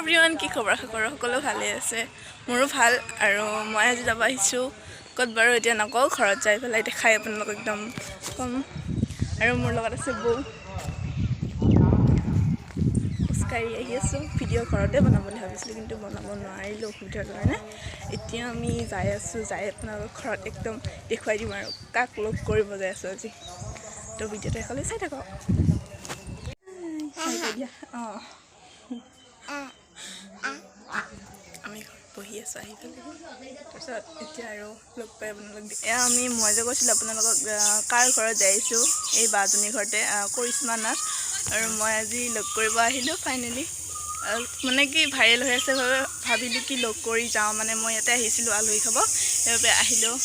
everyone কি খবৰ সকলো ভালে আছে মোৰো ভাল আৰু মই আজি যাব আহিছোঁ ক'ত বাৰু এতিয়া নকওঁ ঘৰত যাই পেলাই দেখাই আপোনালোকক একদম কম আৰু মোৰ লগত আছে বৌ খোজকাঢ়ি আহি আছোঁ ভিডিঅ' ঘৰতে বনাম বুলি ভাবিছিলোঁ কিন্তু বনাব নোৱাৰিলোঁ অসুবিধাৰ কাৰণে এতিয়া আমি যাই আছোঁ যাই আপোনালোকক ঘৰত একদম দেখুৱাই দিম আৰু কাক লগ কৰিব যাই আছোঁ আজি তো ভিডিঅ'টো একেলগে চাই থাকক অঁ আমি বহি আছোঁ আহি পেলাই তাৰপিছত এতিয়া আৰু লগ পাই আপোনালোক মই যে কৈছিলোঁ আপোনালোকক কাৰ ঘৰত যাই আহিছোঁ এই বাজনীৰ ঘৰতে কৰিশ্মা নাথ আৰু মই আজি লগ কৰিব আহিলোঁ ফাইনেলি মানে কি ভাইৰেল হৈ আছে ভাবিলোঁ কি লগ কৰি যাওঁ মানে মই ইয়াতে আহিছিলোঁ আলহী খাব সেইবাবে আহিলোঁ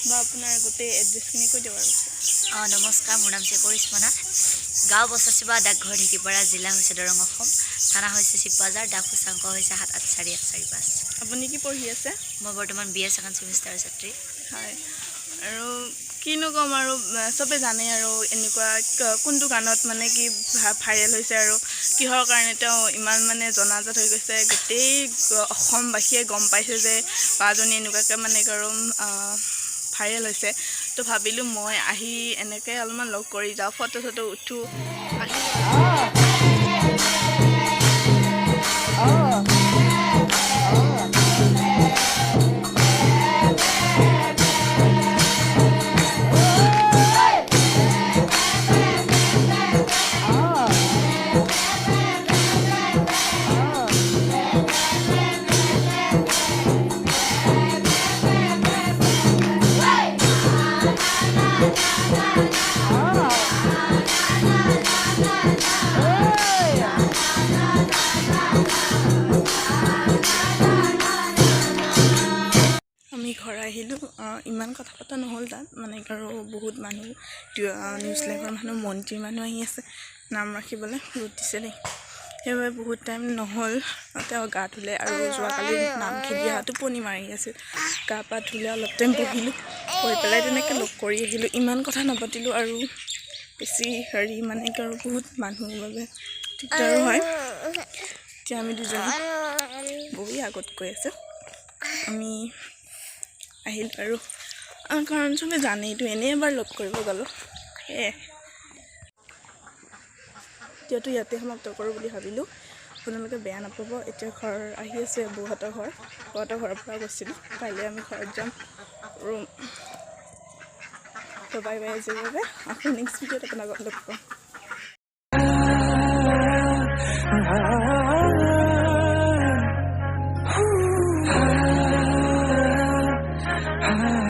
বা আপোনাৰ গোটেই এড্ৰেছখিনি কৈ দিওঁ আৰু নমস্কাৰ মোৰ নাম কৰিশ্মা নাথ গাঁও বছাচিবা ডাকঘৰ ঢেকিপাৰা জিলা হৈছে দৰং অসম থানা হৈছে চিপাজাৰ ডাক সূচাংক হৈছে 7844145 আপুনি কি পঢ়ি আছে মই বৰ্তমান BA ছেকেণ্ড ছেমিষ্টাৰৰ ছাত্ৰী হয় আৰু কিনো ক'ম আৰু চবে জানে আৰু এনেকুৱা কোনটো গানত মানে কি ভাইৰেল হৈছে আৰু কিহৰ কাৰণে তেওঁ ইমান মানে জনাজাত হৈ গৈছে গোটেই অসমবাসীয়ে গম পাইছে যে বাজনী এনেকুৱাকৈ মানে আৰু ভাইৰেল হৈছে তো ভাবিলোঁ মই আহি এনেকৈ অলপমান লগ কৰি যাওঁ ফটো চটো উঠোঁ ঘৰ আহিলোঁ ইমান কথা পতা নহ'ল তাত মানে আৰু বহুত মানুহ নিউজ লাইভৰ মানুহ মন্ত্ৰী মানুহ আহি আছে নাম ৰাখিবলৈ ৰ'দ দিছে দেই সেইবাবে বহুত টাইম নহ'ল তেওঁ গা ধুলে আৰু যোৱাকালি নাম খেলি অহা টোপনি মাৰি আছিল গা পা ধুলে অলপ টাইম বহিলোঁ বহি পেলাই তেনেকৈ লগ কৰি আহিলোঁ ইমান কথা নাপাতিলোঁ আৰু বেছি হেৰি মানে আৰু বহুত মানুহৰ বাবে দিগদাৰো হয় এতিয়া আমি দুজনী বহি আগত কৈ আছোঁ আমি আহিলোঁ আৰু কাৰণ চবে জানেইতো এনেই এবাৰ লগ কৰিব গ'লোঁ সেয়ে এতিয়াতো ইয়াতে সমাপ্ত কৰোঁ বুলি ভাবিলোঁ আপোনালোকে বেয়া নাপাব এতিয়া ঘৰ আহি আছে বৌহঁতৰ ঘৰৰ পৰা গৈছিলোঁ কাইলৈ আমি ঘৰত যাম আৰু বাই বাই আজিৰ বাবে আকৌ নেক্সট ভিডিঅ'ত আপোনালোকক লগ পাম